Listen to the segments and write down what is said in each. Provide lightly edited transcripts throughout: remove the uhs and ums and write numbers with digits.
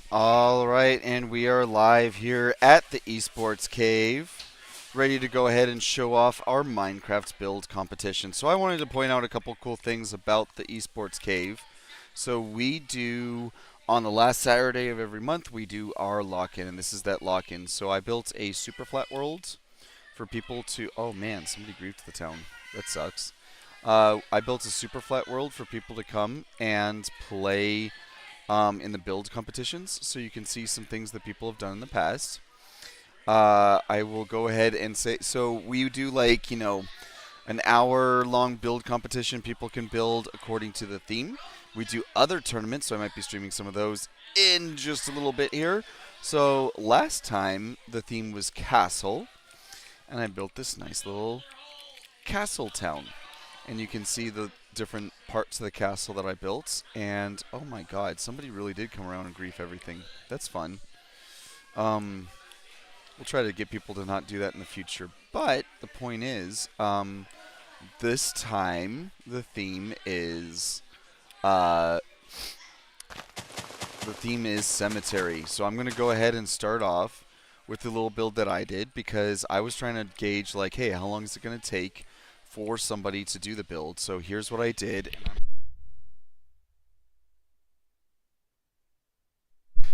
All right, and we are live here at the Esports Cave, ready to go ahead and show off our Minecraft build competition. So I wanted to point out a couple cool things about the Esports Cave. So we do, on the last Saturday of every month, we do our lock-in, and this is that lock-in. So I built a super flat world for people to, oh man, somebody griefed the town. That sucks. I built a super flat world for people to come and play in the build competitions, so you can see some things that people have done in the past. I will go ahead and say, so we do like, an hour long build competition. People can build according to the theme. We do other tournaments, so I might be streaming some of those in just a little bit here. So last time the theme was castle, and I built this nice little castle town. And you can see the different parts of the castle that I built. And oh my god, somebody really did come around and grief everything. That's fun. We'll try to get people to not do that in the future. But the point is, this time the theme is cemetery. So I'm going to go ahead and start off with the little build that I did because I was trying to gauge like, hey, how long is it going to take for somebody to do the build? So here's what I did.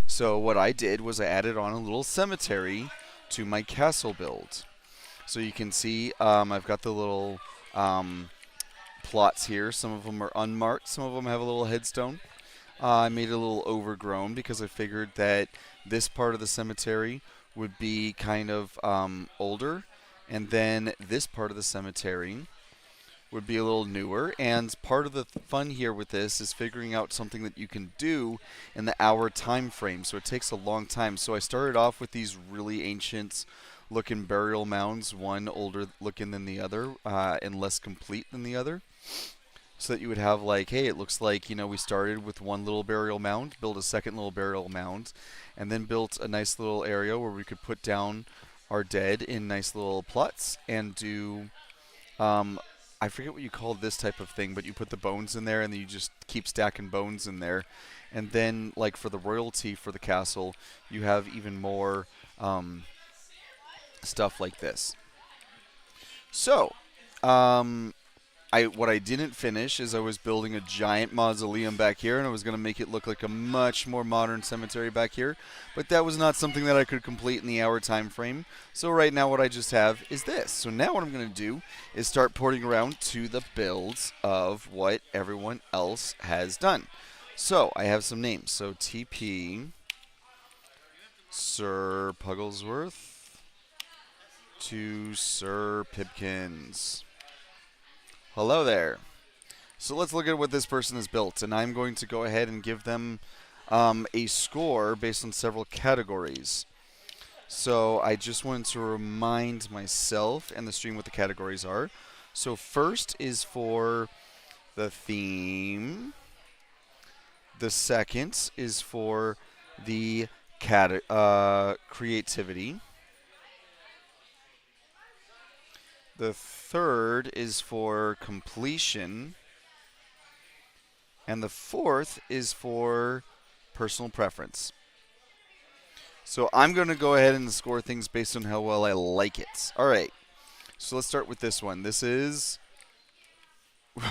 So what I did was I added on a little cemetery to my castle build. So you can see I've got the little plots here. Some of them are unmarked. Some of them have a little headstone. I made it a little overgrown because I figured that this part of the cemetery would be kind of older. And then this part of the cemetery would be a little newer. And part of the fun here with this is figuring out something that you can do in the hour time frame. So it takes a long time. So I started off with these really ancient looking burial mounds, one older looking than the other and less complete than the other. So that you would have like, hey, it looks like, we started with one little burial mound, built a second little burial mound, and then built a nice little area where we could put down our dead in nice little plots and do I forget what you call this type of thing, but you put the bones in there and then you just keep stacking bones in there. And then, like for the royalty for the castle, you have even more stuff like this. So, what I didn't finish is I was building a giant mausoleum back here, and I was going to make it look like a much more modern cemetery back here. But that was not something that I could complete in the hour time frame. So right now what I just have is this. So now what I'm going to do is start porting around to the builds of what everyone else has done. So I have some names. So TP Sir Pugglesworth to Sir Pipkins. Hello there. So let's look at what this person has built, and I'm going to go ahead and give them a score based on several categories. So I just wanted to remind myself and the stream what the categories are. So first is for the theme. The second is for the creativity. The third is for completion. And the fourth is for personal preference. So I'm going to go ahead and score things based on how well I like it. All right. So let's start with this one. This is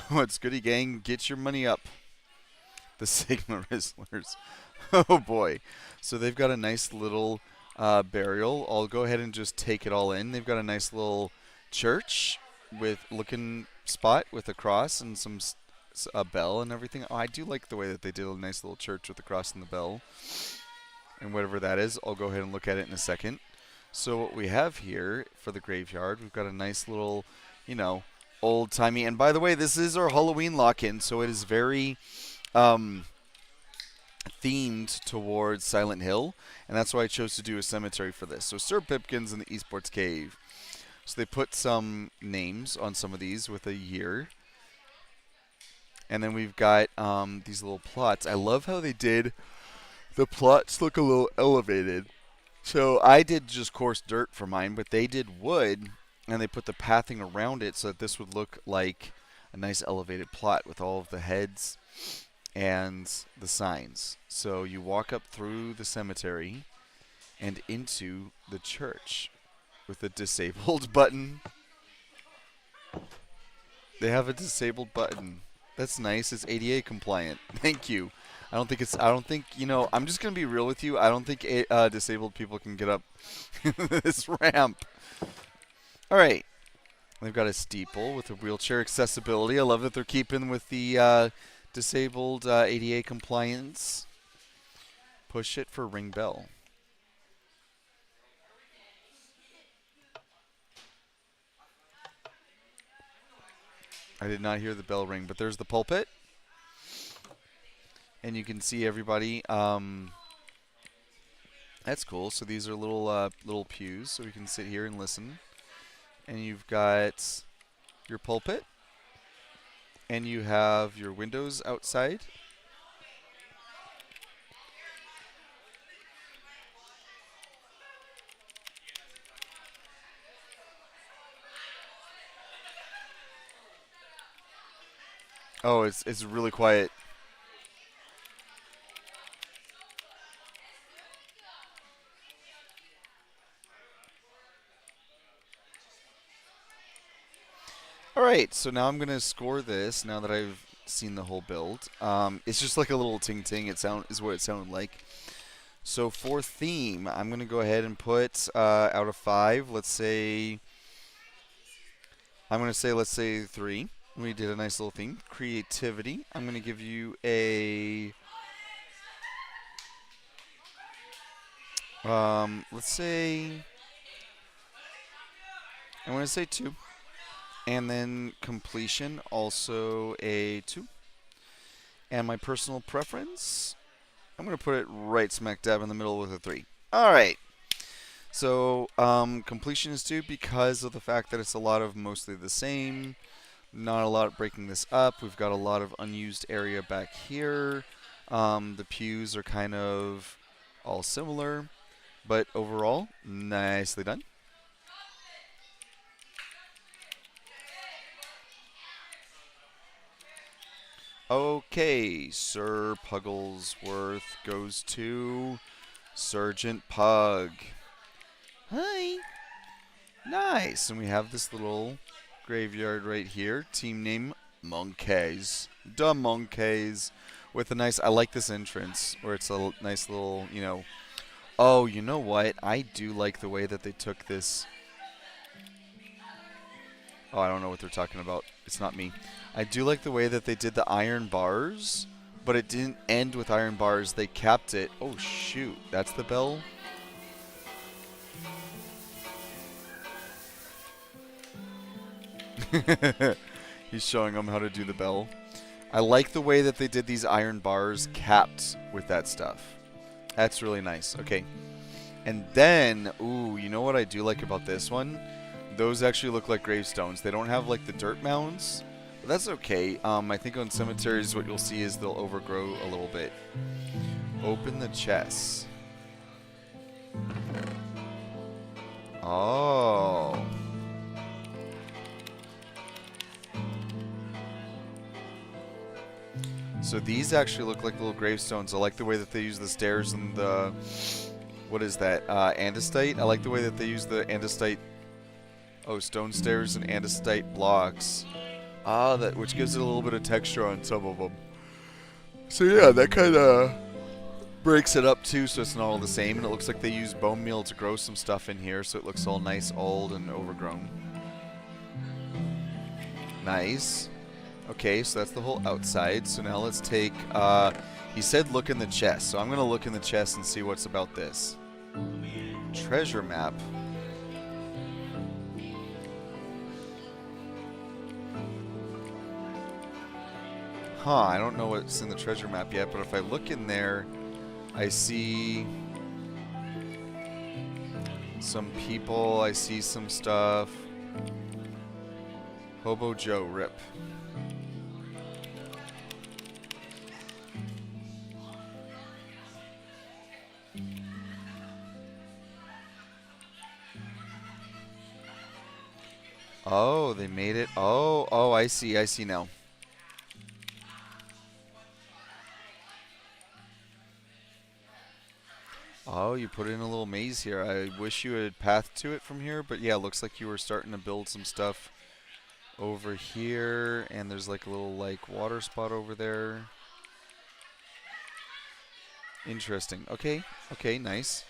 what's goody gang? Get your money up. The Sigma Rizzlers. Oh boy. So they've got a nice little burial. I'll go ahead and just take it all in. They've got a nice little church with looking spot with a cross and a bell and everything. Oh, I do like the way that they did a nice little church with the cross and the bell and whatever that is. I'll go ahead and look at it in a second. So what we have here for the graveyard, we've got a nice little, old-timey. And by the way, this is our Halloween lock-in, so it is very themed towards Silent Hill, and that's why I chose to do a cemetery for this. So Sir Pipkins in the Esports Cave. So they put some names on some of these with a year. And then we've got these little plots. I love how they did the plots look a little elevated. So I did just coarse dirt for mine, but they did wood, and they put the pathing around it so that this would look like a nice elevated plot with all of the heads and the signs. So you walk up through the cemetery and into the church with a disabled button. They have a disabled button. That's nice. It's ADA compliant. Thank you. I don't think, I'm just going to be real with you. I don't think disabled people can get up this ramp. All right. They've got a steeple with a wheelchair accessibility. I love that they're keeping with the disabled ADA compliance. Push it for ring bell. I did not hear the bell ring, but there's the pulpit. And you can see everybody. That's cool. So these are little pews, so we can sit here and listen. And you've got your pulpit. And you have your windows outside. Oh, it's really quiet. All right, so now I'm gonna score this. Now that I've seen the whole build, it's just like a little ting ting. Is what it sounded like. So for theme, I'm gonna go ahead and put out of 5. Let's say 3. We did a nice little theme. Creativity. I'm gonna give you a let's say I'm gonna say 2. And then completion, also a 2. And my personal preference, I'm going to put it right smack dab in the middle with a 3. All right. So completion is 2 because of the fact that it's a lot of mostly the same. Not a lot breaking this up. We've got a lot of unused area back here. The pews are kind of all similar. But overall, nicely done. Okay, Sir Pugglesworth goes to Sergeant Pug. Hi. Nice. And we have this little graveyard right here. Team name, Monkeys. The Monkeys. With a nice, I like this entrance where it's a nice little, Oh, you know what? I do like the way that they took this. Oh, I don't know what they're talking about. It's not me. I do like the way that they did the iron bars, but it didn't end with iron bars. They capped it. Oh, shoot. That's the bell? He's showing them how to do the bell. I like the way that they did these iron bars capped with that stuff. That's really nice. Okay. And then, ooh, you know what I do like about this one? Those actually look like gravestones. They don't have like the dirt mounds, but that's okay. I think on cemeteries what you'll see is they'll overgrow a little bit. Open the chest. Oh. So these actually look like little gravestones. I like the way that they use the stairs and the... What is that? Andesite? I like the way that they use the andesite... Oh, stone stairs and andesite blocks. Which gives it a little bit of texture on some of them. So yeah, that kind of breaks it up too, so it's not all the same. And it looks like they use bone meal to grow some stuff in here, so it looks all nice, old, and overgrown. Nice. Okay, so that's the whole outside. So now let's take... he said look in the chest, so I'm going to look in the chest and see what's about this. Treasure map. Huh, I don't know what's in the treasure map yet, but if I look in there, I see some people, I see some stuff. Hobo Joe, rip. Oh, they made it. Oh, I see now. Oh, you put in a little maze here. I wish you had pathed to it from here, but yeah, looks like you were starting to build some stuff over here, and there's like a little like water spot over there. Interesting. Okay, okay, nice.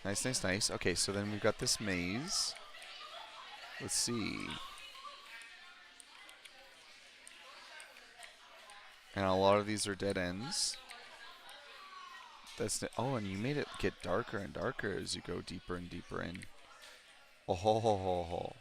Nice, nice, nice. Okay, so then we've got this maze. Let's see. And a lot of these are dead ends. Oh, and you made it get darker and darker as you go deeper and deeper in. Oh ho ho ho ho.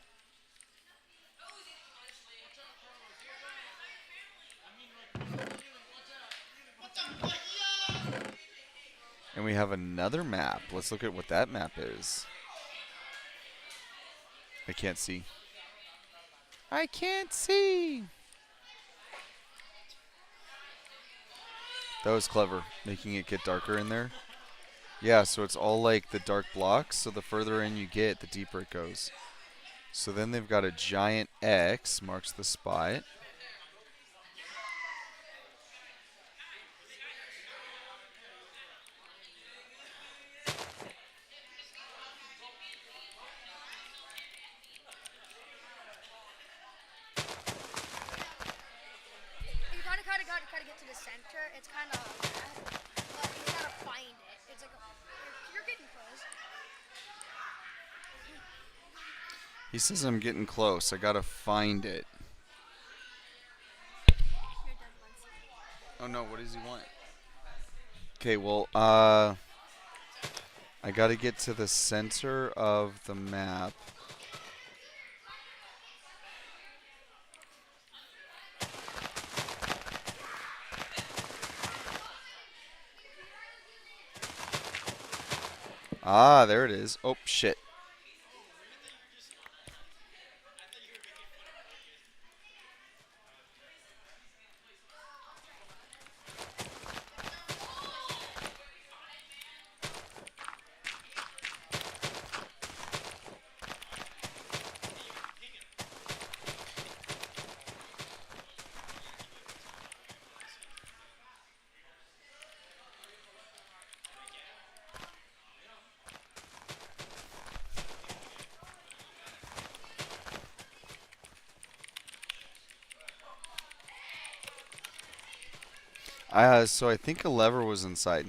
And we have another map. Let's look at what that map is. I can't see. I can't see. That was clever, making it get darker in there. Yeah, so it's all like the dark blocks, so the further in you get, the deeper it goes. So then they've got a giant X, marks the spot. You gotta get to the center. It's kind of, but you gotta find it. It's like you're getting close. He says I'm getting close. I gotta find it. You're dead once. Oh no, what does he want? Okay, well, I gotta get to the center of the map. Ah, there it is. Oh, shit. So I think a lever was inside.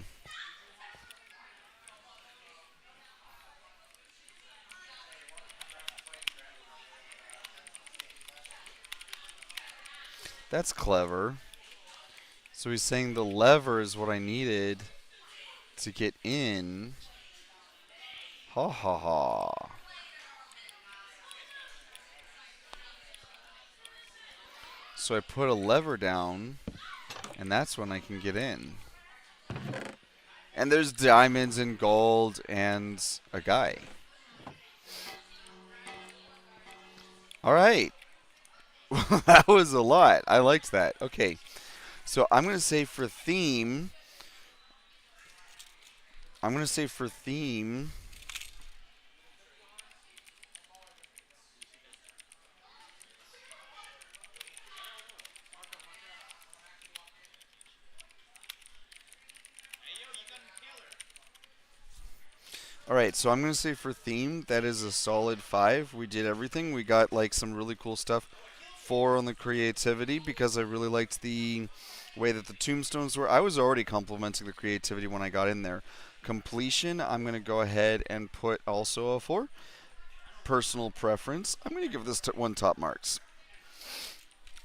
That's clever. So he's saying the lever is what I needed to get in. Ha ha ha. So I put a lever down, and that's when I can get in. And there's diamonds and gold and a guy. All right. That was a lot. I liked that. Okay. So I'm going to say for theme. All right, so I'm going to say for theme, that is a solid 5. We did everything. We got like some really cool stuff. 4 on the creativity because I really liked the way that the tombstones were. I was already complimenting the creativity when I got in there. Completion, I'm going to go ahead and put also a 4. Personal preference, I'm going to give this one top marks.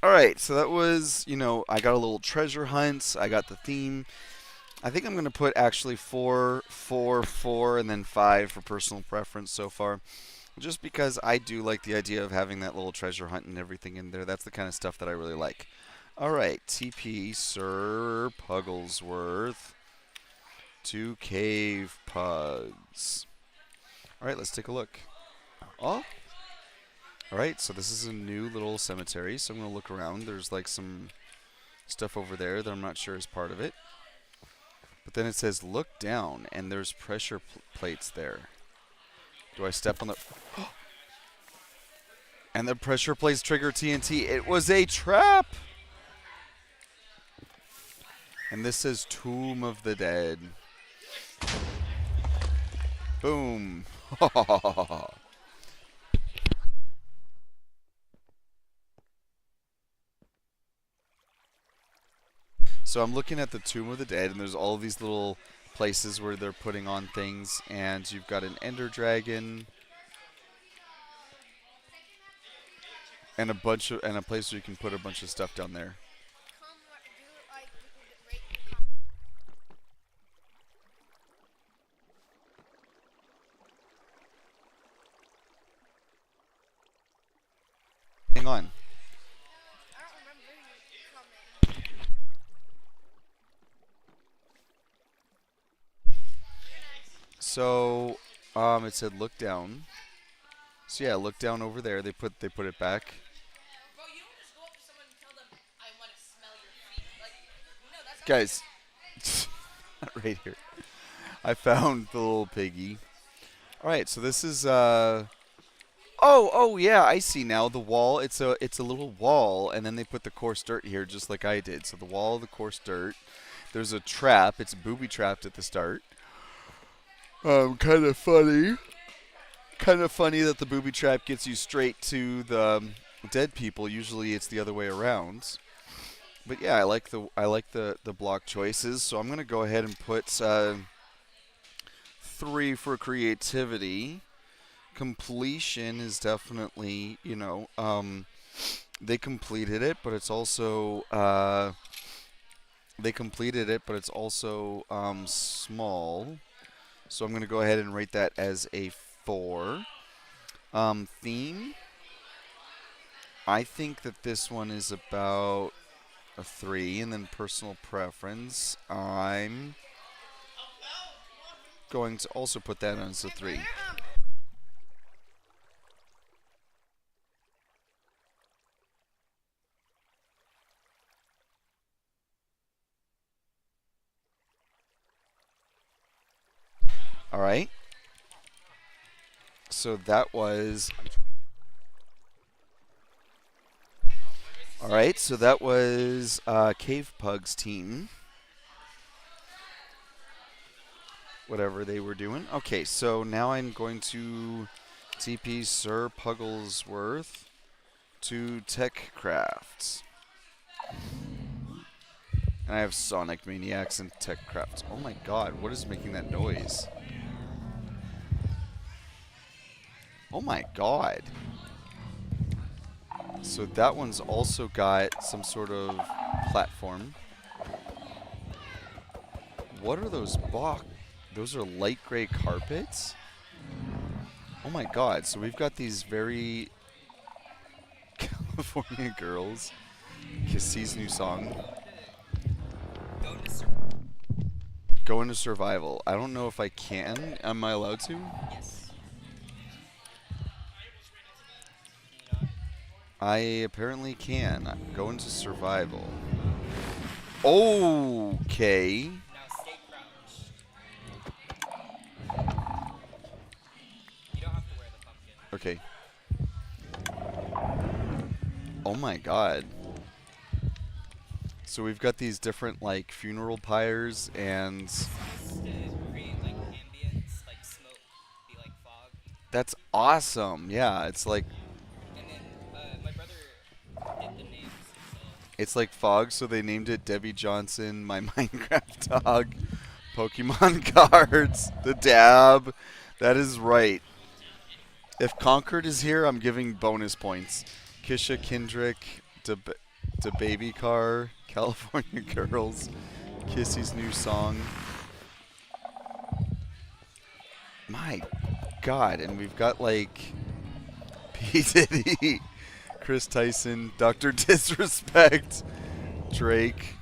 All right, so that was, I got a little treasure hunt. I got the theme. I think I'm going to put actually 4, 4, 4, and then 5 for personal preference so far. Just because I do like the idea of having that little treasure hunt and everything in there. That's the kind of stuff that I really like. All right, TP Sir Pugglesworth to Cave Pugs. All right, let's take a look. Oh. All right, so this is a new little cemetery. So I'm going to look around. There's like some stuff over there that I'm not sure is part of it. But then it says look down, and there's pressure plates there. Do I step on the... And the pressure plates trigger TNT. It was a trap! And this says Tomb of the Dead. Boom. So I'm looking at the Tomb of the Dead, and there's all of these little places where they're putting on things, and you've got an Ender Dragon and a place where you can put a bunch of stuff down there. Hang on. I don't remember you coming. You're nice. So, it said look down. So yeah, look down over there. They put it back. Bro, you don't just go up to someone and tell them, I want to smell your feet. Like, no, that's not Guys, right here. I found the little piggy. All right, so this is oh yeah, I see now. The wall, it's a little wall, and then they put the coarse dirt here, just like I did. So the wall, the coarse dirt. There's a trap. It's booby trapped at the start. Kind of funny. Kind of funny that the booby trap gets you straight to the dead people. Usually, it's the other way around. But yeah, I like the block choices. So I'm gonna go ahead and put 3 for creativity. Completion is definitely, they completed it, but it's also small. So I'm going to go ahead and rate that as a 4. Theme, I think that this one is about a 3, and then personal preference, I'm going to also put that as a 3. All right. So that was. All right. So that was Cave Pug's team. Whatever they were doing. Okay. So now I'm going to TP Sir Pugglesworth to TechCraft. And I have Sonic Maniacs and TechCraft. Oh my god, what is making that noise? Oh my god. So that one's also got some sort of platform. What are those Those are light gray carpets? Oh my god, so we've got these very California girls. Kissy's new song. Go into survival. I don't know if I can. Am I allowed to? Yes. I apparently can. Go into survival. Okay. Now stay crouched. You don't have to wear the pumpkin. Okay. Oh my god. So we've got these different like funeral pyres and It's supposed to create like ambience, like smoke, be like fog. that's awesome. Yeah, it's like And then my brother did the names himself. it's like fog, so they named it Debbie Johnson, my Minecraft dog, Pokemon cards, the dab. That is right. If Concord is here, I'm giving bonus points. Kisha Kendrick, the Baby Car, California Girls, Kissy's new song. My God, and we've got like P. Diddy, Chris Tyson, Dr. Disrespect, Drake.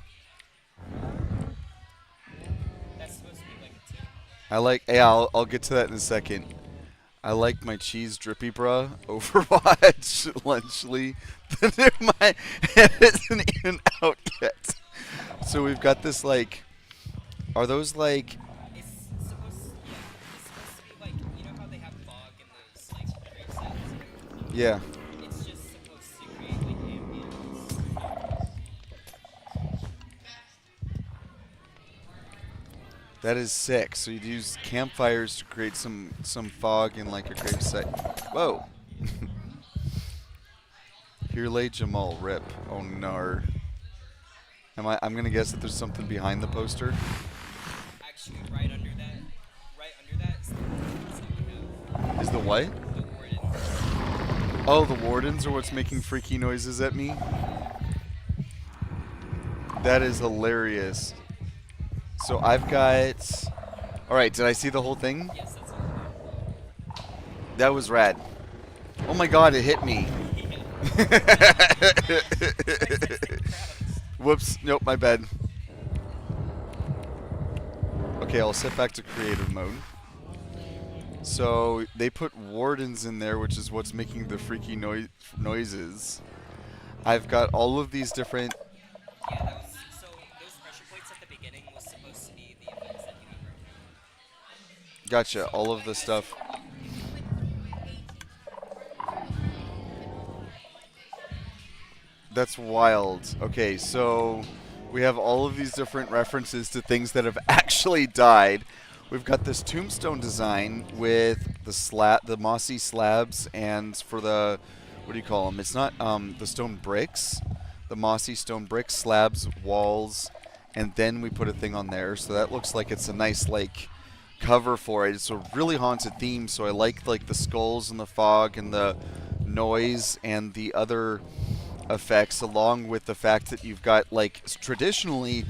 That's supposed to be like a 2. I'll get to that in a second. I like my cheese drippy bruh, Overwatch, Lunchley. My head isn't even out yet. So we've got this like, are those like, It's supposed to be like, you know how they have fog in those like trade sets? yeah. It's just supposed to create like ambience. That is sick. So you'd use campfires to create some fog in like a grave site. Whoa. Here lay Jamal. Rip. Oh no. I'm gonna guess that there's something behind the poster. Actually, right under that is the wardens that we have. Is the what? The wardens. Oh, the wardens are what's making freaky noises at me? That is hilarious. So I've got... Alright, did I see the whole thing? Yes, that's all. That was rad. Oh my god, it hit me. Whoops, nope, my bad. Okay, I'll set back to creative mode. So they put wardens in there, which is what's making the freaky noises. I've got all of these different... Yeah, that was, so those pressure points at the beginning was supposed to be the effects that you have right now. Gotcha, all of the stuff. That's wild. Okay, so we have all of these different references to things that have actually died. We've got this tombstone design with the mossy slabs, and for the, what do you call them? It's not the stone bricks, the mossy stone bricks, slabs, walls, and then we put a thing on there. So that looks like it's a nice like cover for it. It's a really haunted theme, so I like the skulls and the fog and the noise and the other effects, along with the fact that you've got like traditionally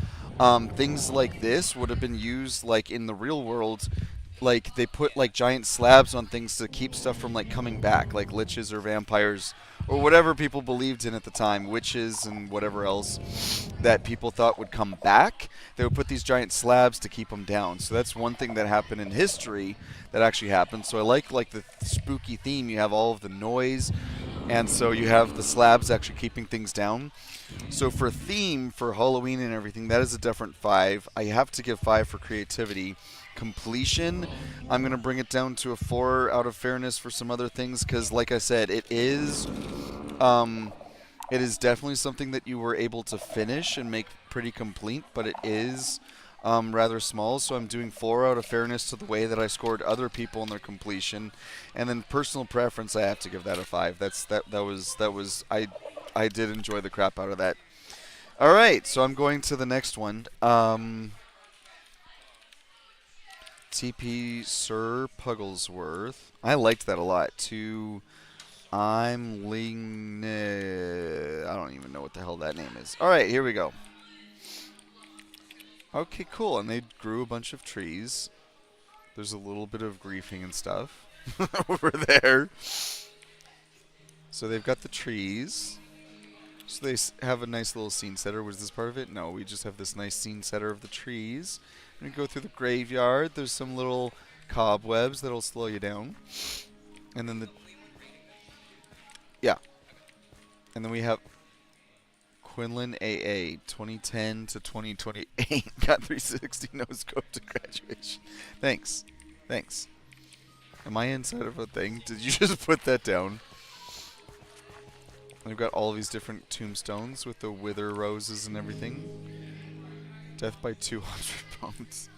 things like this would have been used like in the real world, like they put like giant slabs on things to keep stuff from like coming back, like liches or vampires or whatever people believed in at the time, witches and whatever else that people thought would come back. They would put these giant slabs to keep them down. So that's one thing that happened in history that actually happened. So I like the spooky theme. You have all of the noise, and so you have the slabs actually keeping things down. So for theme, for Halloween and everything, that is a different 5. I have to give 5 for creativity. Completion, I'm going to bring it down to a 4 out of fairness for some other things, because like I said, it is definitely something that you were able to finish and make pretty complete, but it is rather small, so I'm doing 4 out of fairness to the way that I scored other people in their completion. And then personal preference, I have to give that a 5. I did enjoy the crap out of that. All right, so I'm going to the next one. TP Sir Pugglesworth. I liked that a lot. I'm Ling. I don't even know what the hell that name is. All right, here we go. Okay, cool. And they grew a bunch of trees. There's a little bit of griefing and stuff over there. So they've got the trees. So they have a nice little scene setter. Was this part of it? No, we just have this nice scene setter of the trees. And we go through the graveyard. There's some little cobwebs that'll slow you down. And then and then we have Quinlan AA 2010 to 2028. Got 360 no scope to graduation. Thanks. Am I inside of a thing? Did you just put that down? We've got all these different tombstones with the wither roses and everything. Death by 200 pumps.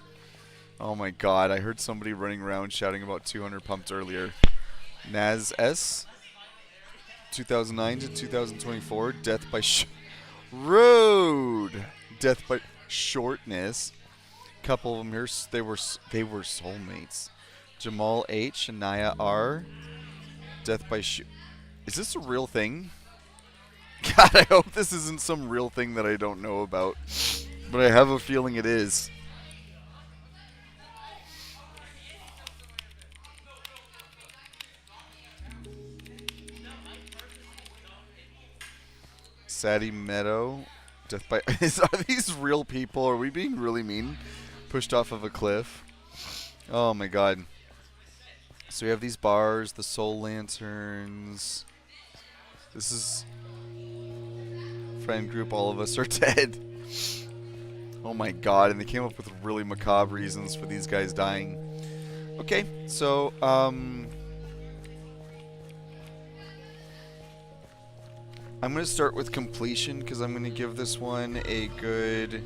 Oh my god, I heard somebody running around shouting about 200 pumped earlier. Naz S. 2009 to 2024. Death by Rude. Death by shortness. Couple of them here. They were soulmates. Jamal H and Naya R. Death by Is this a real thing? God, I hope this isn't some real thing that I don't know about. But I have a feeling it is. Sadie Meadow. Death by... Are these real people? Are we being really mean? Pushed off of a cliff. Oh my god. So we have these bars, the soul lanterns. This is... friend group, all of us are dead. Oh my god, and they came up with really macabre reasons for these guys dying. Okay, so, I'm going to start with completion, because I'm going to give this one a good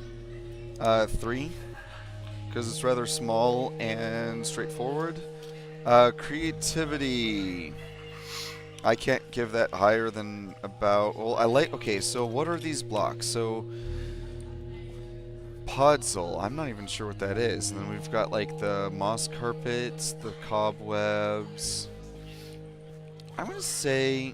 3. because it's rather small and straightforward. Creativity. I can't give that higher than about. Well, I like. Okay, so what are these blocks? So Podzol. I'm not even sure what that is. And then we've got like the moss carpets, the cobwebs. I'm gonna say.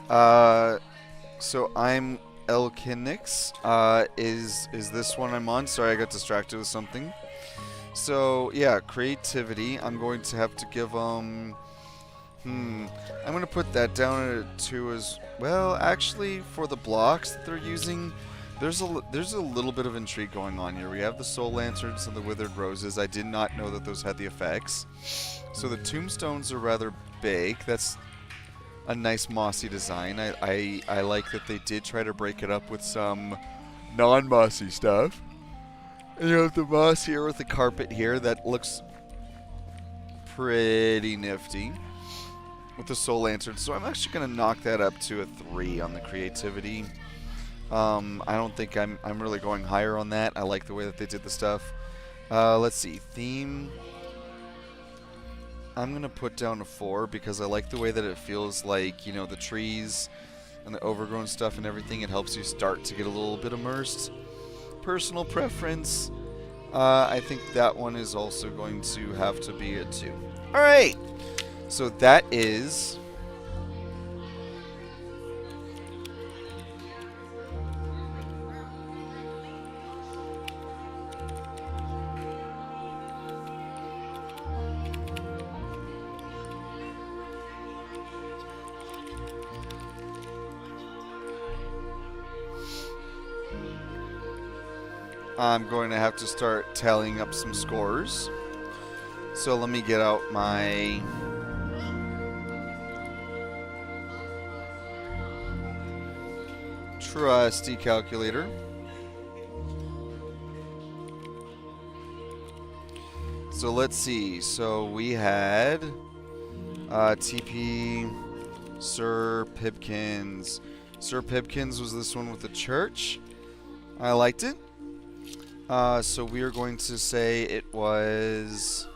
Uh, so I'm Elkinix. Is this one I'm on? Sorry, I got distracted with something. So yeah, creativity. I'm going to have to give them. I'm going to put that down at a 2 as well. Actually, for the blocks that they're using, there's a little bit of intrigue going on here. We have the soul lanterns and the withered roses. I did not know that those had the effects. So the tombstones are rather big. That's a nice mossy design. I like that they did try to break it up with some non-mossy stuff. And you have the moss here with the carpet here that looks pretty nifty with the soul lantern. So I'm actually going to knock that up to a 3 on the creativity. I don't think I'm really going higher on that. I like the way that they did the stuff. Let's see. Theme. I'm going to put down a 4 because I like the way that it feels like, you know, the trees and the overgrown stuff and everything. It helps you start to get a little bit immersed. Personal preference. I think that one is also going to have to be a 2. All right. So that is... I'm going to have to start tallying up some scores. So let me get out my trusty calculator. So let's see. So we had TP Sir Pipkins. Sir Pipkins was this one with the church. I liked it. So we are going to say it was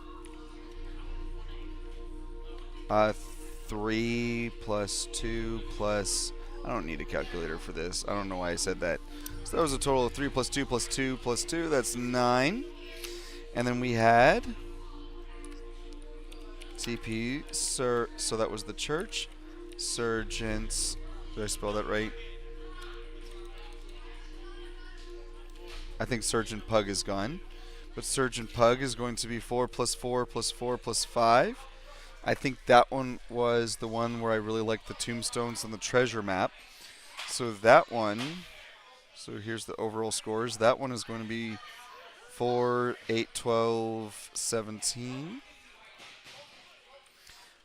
3 plus 2 plus... I don't need a calculator for this. I don't know why I said that. So that was a total of 3 plus 2 plus 2 plus 2. That's 9. And then we had TP Sir. So that was the church. Sergeants. Did I spell that right? I think Surgeon Pug is gone. But Surgeon Pug is going to be 4 plus 4 plus 4 plus 5. I think that one was the one where I really liked the tombstones and the treasure map. So that one, so here's the overall scores. That one is going to be 4, 8, 12, 17.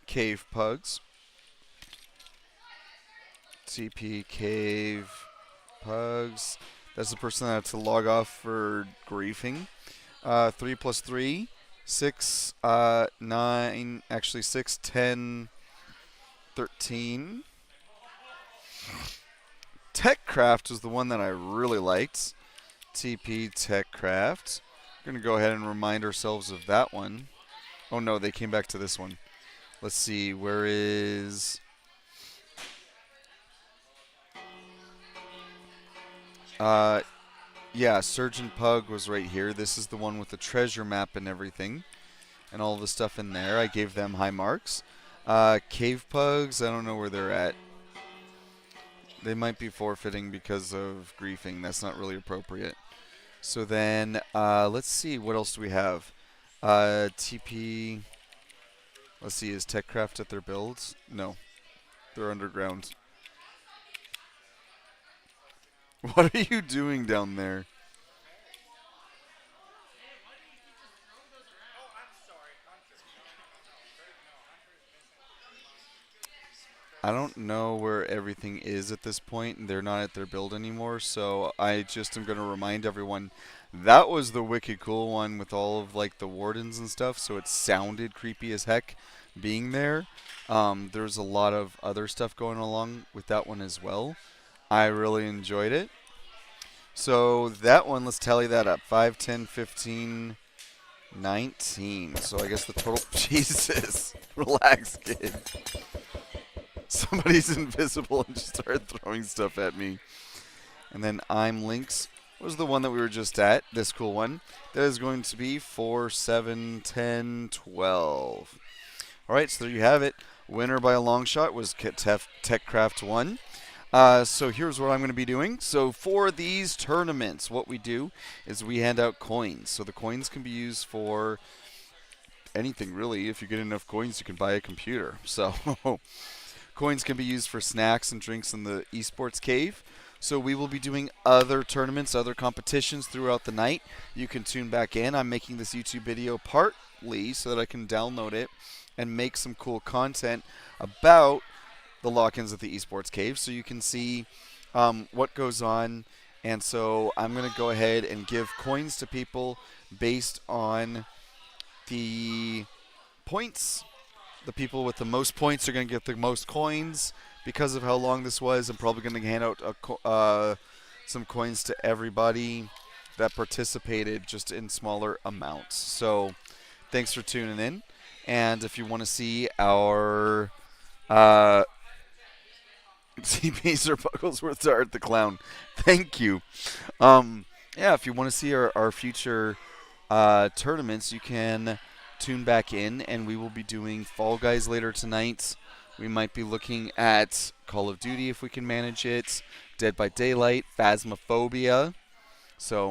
Cave Pugs. TP Cave Pugs. That's the person that had to log off for griefing. 3 plus 3, 6, 9, actually 6, 10, 13. Techcraft was the one that I really liked. TP Techcraft. We're going to go ahead and remind ourselves of that one. Oh no, they came back to this one. Let's see, where is... yeah, Surgeon Pug was right here. This is the one with the treasure map and everything. And all the stuff in there. I gave them high marks. Cave Pugs, I don't know where they're at. They might be forfeiting because of griefing. That's not really appropriate. So then, let's see. What else do we have? TP... Let's see, is Techcraft at their builds? No. They're underground. What are you doing down there? I don't know where everything is at this point, and they're not at their build anymore. So I just am going to remind everyone that was the wicked cool one with all of like the wardens and stuff. So it sounded creepy as heck being there. There's a lot of other stuff going along with that one as well. I really enjoyed it. So that one, let's tally that up. 5, 10, 15, 19. So I guess the total. Jesus. Relax, kid. Somebody's invisible and just started throwing stuff at me. And then I'm Lynx was the one that we were just at. This cool one. That is going to be 4, 7, 10, 12. All right, so there you have it. Winner by a long shot was TechCraft 1. So here's what I'm going to be doing. So for these tournaments, what we do is we hand out coins. So the coins can be used for anything, really. If you get enough coins, you can buy a computer. So coins can be used for snacks and drinks in the esports cave. So we will be doing other tournaments, other competitions throughout the night. You can tune back in. I'm making this YouTube video partly so that I can download it and make some cool content about the lock-ins at the esports cave, so you can see what goes on. And so I'm going to go ahead and give coins to people based on the points. The people with the most points are going to get the most coins. Because of how long this was, I'm probably going to hand out some coins to everybody that participated, just in smaller amounts. So thanks for tuning in. And if you want to see our CPs or Bucklesworth to Art the Clown, thank you. Yeah, if you want to see our future tournaments, you can tune back in, and we will be doing Fall Guys later tonight. We might be looking at Call of Duty if we can manage it, Dead by Daylight, Phasmophobia. So